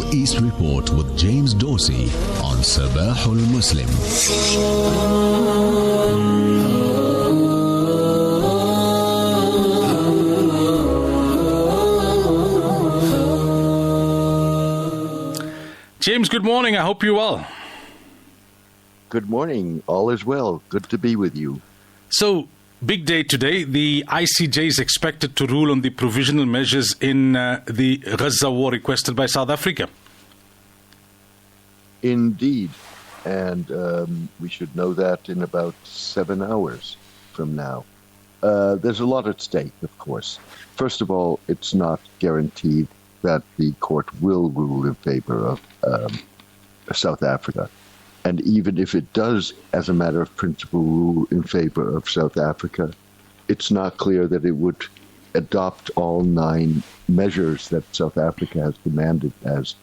Middle East Report with James Dorsey on Sabahul Muslim. James, good morning. I hope you're well. Good morning. All is well. Good to be with you. So, big day today. The ICJ is expected to rule on the provisional measures in the Gaza war requested by South Africa. Indeed. And we should know that in about 7 hours from now. There's a lot at stake, of course. First of all, it's not guaranteed that the court will rule in favor of South Africa. And even if it does, as a matter of principle, rule in favor of South Africa, it's not clear that it would adopt all 9 measures that South Africa has demanded as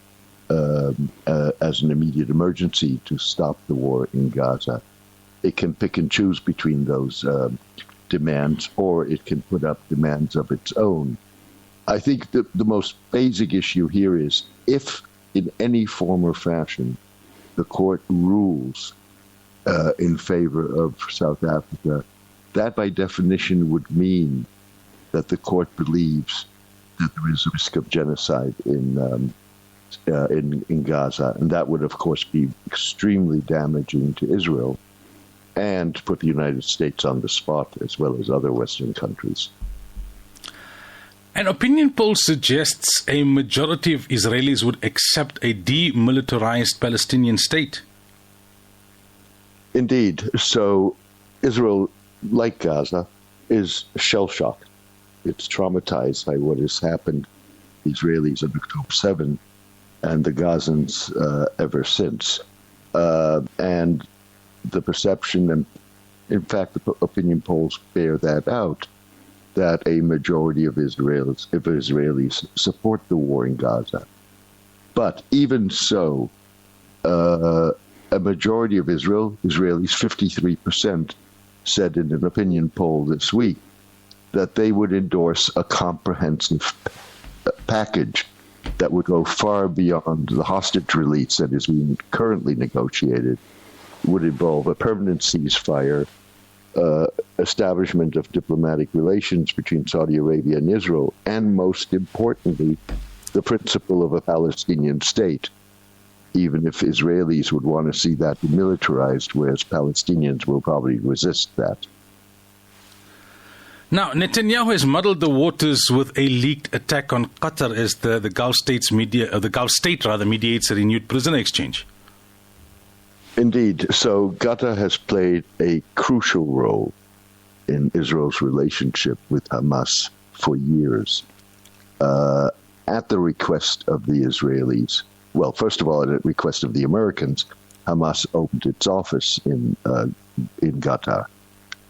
an immediate emergency to stop the war in Gaza. It can pick and choose between those demands, or it can put up demands of its own. I think the most basic issue here is if, in any form or fashion, the court rules in favor of South Africa, that by definition would mean that the court believes that there is a risk of genocide in Gaza, and that would, of course, be extremely damaging to Israel and put the United States on the spot, as well as other Western countries. An opinion poll suggests a majority of Israelis would accept a demilitarized Palestinian state. Indeed. So Israel, like Gaza, is shell-shocked. It's traumatized by what has happened to Israelis on October 7 and the Gazans ever since. And the perception, and in fact the opinion polls bear that out, that a majority of Israelis support the war in Gaza. But even so, a majority of Israelis, 53%, said in an opinion poll this week that they would endorse a comprehensive package that would go far beyond the hostage release that is being currently negotiated, would involve a permanent ceasefire, establishment of diplomatic relations between Saudi Arabia and Israel, and most importantly, the principle of a Palestinian state, even if Israelis would want to see that demilitarized, whereas Palestinians will probably resist that. Now, Netanyahu has muddled the waters with a leaked attack on Qatar as the Gulf State mediates a renewed prisoner exchange. Indeed. So Qatar has played a crucial role in Israel's relationship with Hamas for years. At the request of the Israelis, well, first of all, at the request of the Americans, Hamas opened its office in Qatar.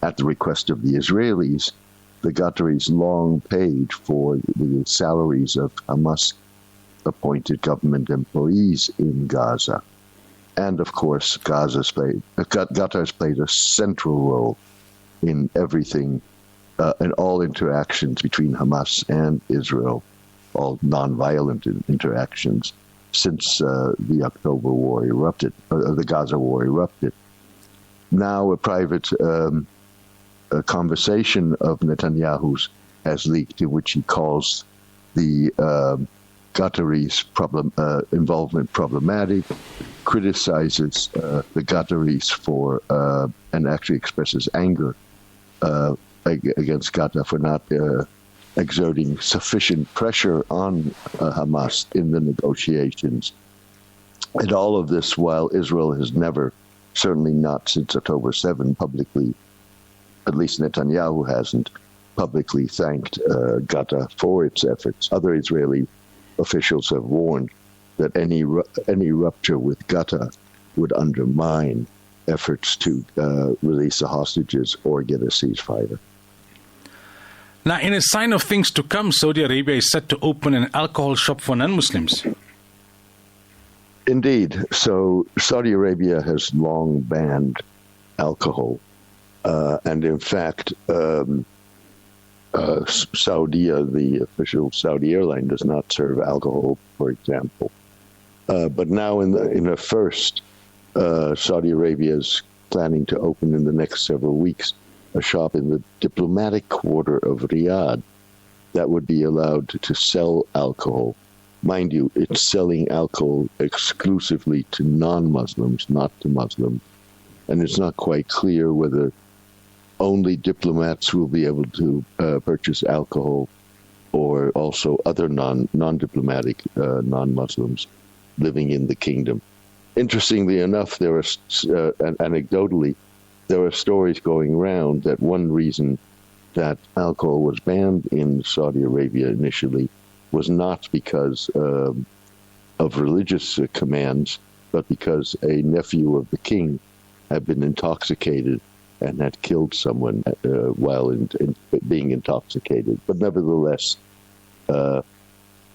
At the request of the Israelis, the Qataris long paid for the salaries of Hamas-appointed government employees in Gaza. And, of course, Qatar has played a central role in everything, in all interactions between Hamas and Israel, all nonviolent interactions, since the October war erupted, or the Gaza war erupted. Now a private conversation of Netanyahu's has leaked in which he calls the Qataris' involvement problematic, criticizes the Qataris for, and actually expresses anger against Qatar for not exerting sufficient pressure on Hamas in the negotiations. And all of this while Israel has never, certainly not since October 7, publicly, at least Netanyahu hasn't, publicly thanked Qatar for its efforts. Other Israeli officials have warned that any rupture with Qatar would undermine efforts to release the hostages or get a ceasefire. Now, in a sign of things to come, Saudi Arabia is set to open an alcohol shop for non-Muslims. Indeed. So Saudi Arabia has long banned alcohol. And in fact, Saudia, the official Saudi airline, does not serve alcohol, for example. But now in the first, Saudi Arabia is planning to open in the next several weeks a shop in the diplomatic quarter of Riyadh that would be allowed to sell alcohol. Mind you, it's selling alcohol exclusively to non-Muslims, not to Muslims. And it's not quite clear whether only diplomats will be able to purchase alcohol or also other non-diplomatic non-Muslims living in the kingdom. Interestingly enough, anecdotally, there are stories going around that one reason that alcohol was banned in Saudi Arabia initially was not because of religious commands, but because a nephew of the king had been intoxicated and had killed someone while being intoxicated. But nevertheless,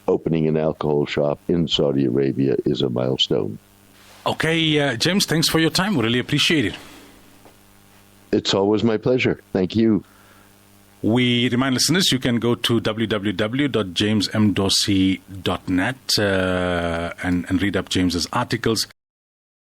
opening an alcohol shop in Saudi Arabia is a milestone. Okay, James, thanks for your time. We really appreciate it. It's always my pleasure. Thank you. We remind listeners you can go to www.jamesmdorsey.net and read up James's articles.